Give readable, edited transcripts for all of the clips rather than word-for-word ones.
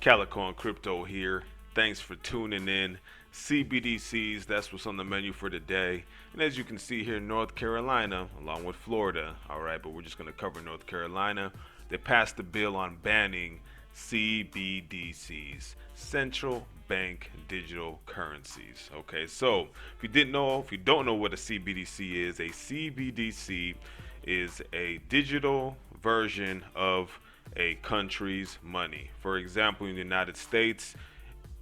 kalicooncrypto here. Thanks for tuning in. CBDCs, that's what's on the menu for today. And as you can see here, North Carolina, along with Florida, all right, but we're just going to cover North Carolina. They passed a bill on banning CBDCs, central bank digital currencies. Okay, so if you don't know what a CBDC is, a CBDC is a digital version of a country's money. For example, in the United States,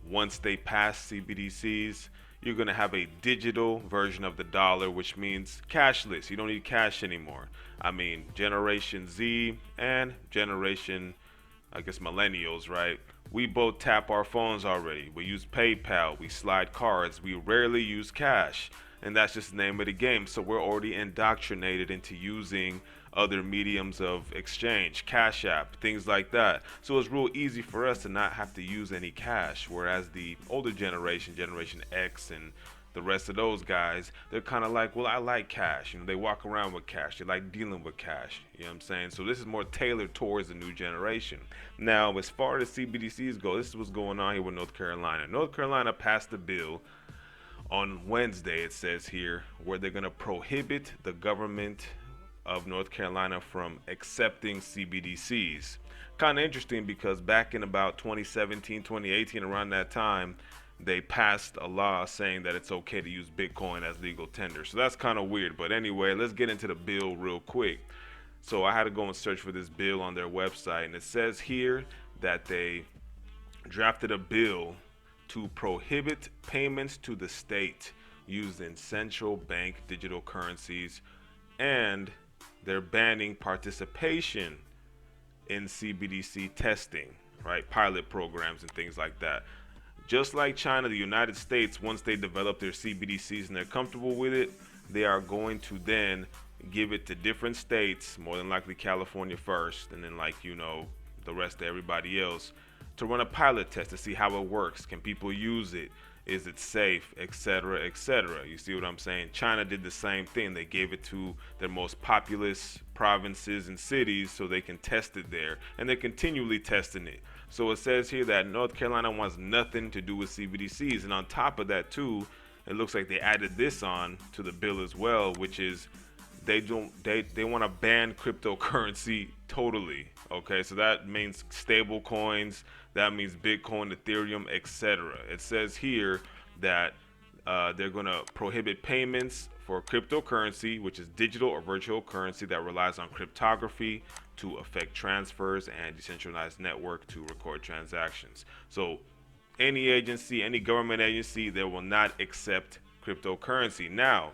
once they pass CBDCs, you're going to have a digital version of the dollar, which means cashless. You don't need cash anymore. I mean, Generation Z and Generation, I guess, millennials, right? We both tap our phones already. We use PayPal, we slide cards, we rarely use cash. And that's just the name of the game. So we're already indoctrinated into using other mediums of exchange, Cash App, things like that. So it's real easy for us to not have to use any cash. Whereas the older generation, Generation X and the rest of those guys, they're kind of like, well, I like cash. They walk around with cash. They like dealing with cash. You know what I'm saying? So this is more tailored towards the new generation. Now, as far as CBDCs go, this is what's going on here with North Carolina. North Carolina passed a bill on Wednesday, it says here, where they're going to prohibit the government of North Carolina from accepting CBDCs. Kind of interesting because back in about 2017, 2018, around that time, they passed a law saying that it's okay to use Bitcoin as legal tender. So that's kind of weird. But anyway, let's get into the bill real quick. So I had to go and search for this bill on their website, and it says here that they drafted a bill to prohibit payments to the state using central bank digital currencies, and they're banning participation in CBDC testing, right? Pilot programs and things like that. Just like China, the United States, once they develop their CBDCs and they're comfortable with it, they are going to then give it to different states, more than likely California first, and then the rest of everybody else, to run a pilot test to see how it works. Can people use it? Is it safe, etc., etc.? You see what I'm saying? China did the same thing. They gave it to their most populous provinces and cities so they can test it there, and they're continually testing it. So it says here that North Carolina wants nothing to do with CBDCs, and on top of that too, it looks like they added this on to the bill as well, which is they want to ban cryptocurrency totally. Okay, so that means stable coins, that means Bitcoin, Ethereum, etc. It says here that they're going to prohibit payments for cryptocurrency, which is digital or virtual currency that relies on cryptography to effect transfers and decentralized network to record transactions. So any agency, any government agency, they will not accept cryptocurrency. Now,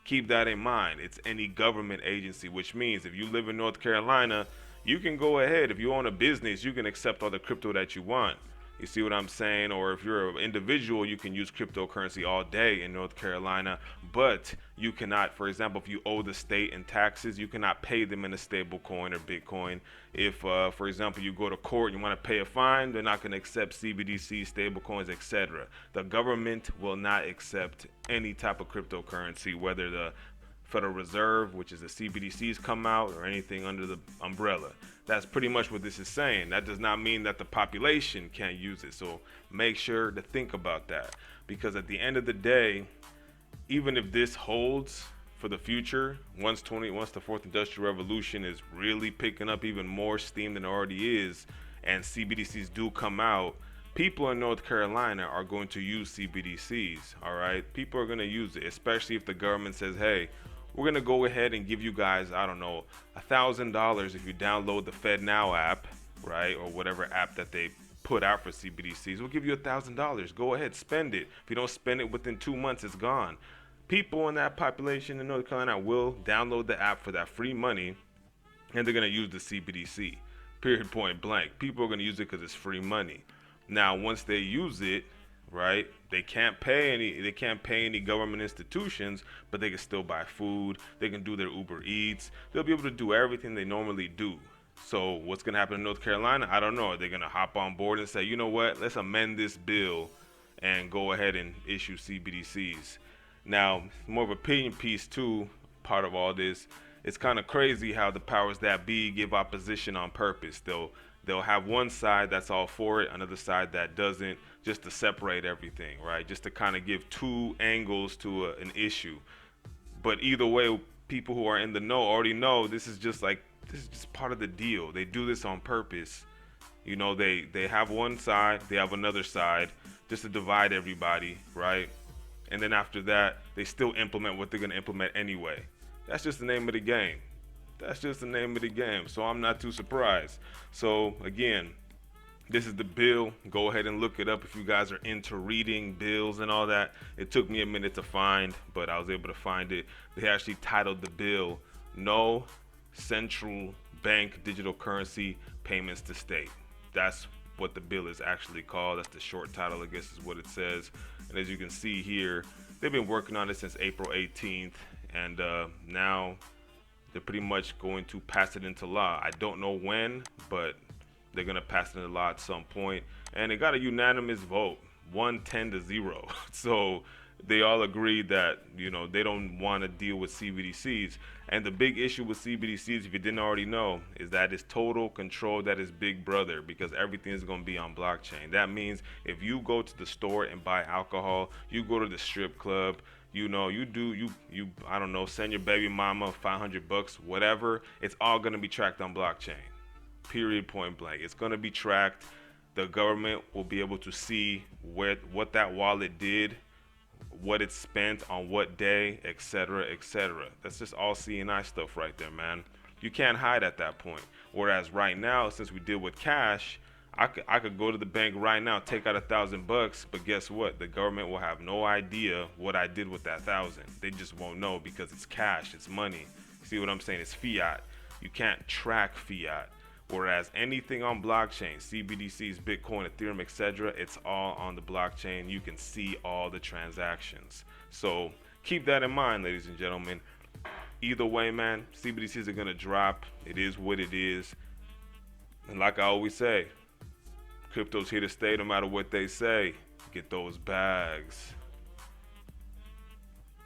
keep that in mind. It's any government agency, which means if you live in North Carolina, you can go ahead. If you own a business, you can accept all the crypto that you want. You see what I'm saying? Or if you're an individual, you can use cryptocurrency all day in North Carolina, but you cannot, for example, if you owe the state in taxes, you cannot pay them in a stable coin or Bitcoin. If, for example, you go to court and you want to pay a fine, they're not going to accept CBDC, stable coins, etc. The government will not accept any type of cryptocurrency, whether the Federal Reserve, which is the CBDCs, come out, or anything under the umbrella. That's pretty much what this is saying. That does not mean that the population can't use it. So make sure to think about that, because at the end of the day, even if this holds for the future, once the fourth industrial revolution is really picking up even more steam than it already is, and CBDCs do come out, people in North Carolina are going to use CBDCs. All right, people are going to use it, especially if the government says, hey, we're going to go ahead and give you guys, I don't know, $1,000 if you download the FEDNOW app, right? Or whatever app that they put out for CBDCs. We'll give you $1,000. Go ahead, spend it. If you don't spend it within 2 months, it's gone. People in that population in North Carolina will download the app for that free money, and they're going to use the CBDC. Period, point blank. People are going to use it because it's free money. Now, once they use it, right, they can't pay any government institutions, but they can still buy food. They can do their Uber Eats. They'll be able to do everything they normally do. So what's going to happen in North Carolina? I don't know. Are they going to hop on board and say, you know what, let's amend this bill and go ahead and issue CBDCs? Now, more of an opinion piece too, part of all this. It's kind of crazy how the powers that be give opposition on purpose. They'll They'll have one side that's all for it, another side that doesn't, just to separate everything, right? Just to kind of give two angles to an issue. But either way, people who are in the know already know this is just part of the deal. They do this on purpose. You know, they have one side, they have another side, just to divide everybody, right? And then after that, they still implement what they're gonna implement anyway. That's just the name of the game. That's just the name of the game. So I'm not too surprised. So again, this is the bill. Go ahead and look it up if you guys are into reading bills and all that. It took me a minute to find, but I was able to find it. They actually titled the bill "No Central Bank Digital Currency Payments to State." That's what the bill is actually called. That's the short title, I guess is what it says. And as you can see here, they've been working on it since April 18th, and now they're pretty much going to pass it into law. I don't know when, but they're gonna pass it into law at some point. And it got a unanimous vote, 110-0. So they all agreed that, you know, they don't want to deal with CBDCs. And the big issue with CBDCs, if you didn't already know, is that it's total control, that is Big Brother, because everything is going to be on blockchain. That means if you go to the store and buy alcohol, you go to the strip club, you know, you I don't know, send your baby mama $500, whatever, it's all going to be tracked on blockchain. Period, point blank. It's going to be tracked. The government will be able to see what that wallet did, what it spent on what day, etc., etc. That's just all CNI stuff right there, man. You can't hide at that point. Whereas right now, since we deal with cash, I could go to the bank right now, take out $1,000, but guess what? The government will have no idea what I did with that 1,000. They just won't know because it's cash, it's money. See what I'm saying? It's fiat. You can't track fiat. Whereas anything on blockchain, CBDCs, Bitcoin, Ethereum, etc., it's all on the blockchain. You can see all the transactions. So keep that in mind, ladies and gentlemen. Either way, man, CBDCs are going to drop. It is what it is. And like I always say, crypto's here to stay no matter what they say. Get those bags.